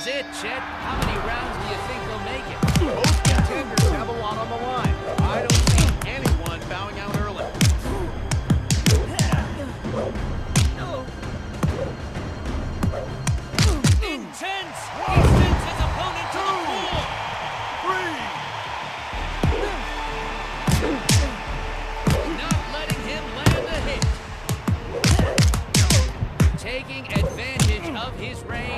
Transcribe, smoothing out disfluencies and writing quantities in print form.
is it, Chet. How many rounds do you think they'll make it? Both contenders have a lot on the line. I don't see anyone bowing out early. Intense! He sends his opponent to the floor! 3. Not letting him land a hit. Taking advantage of his range.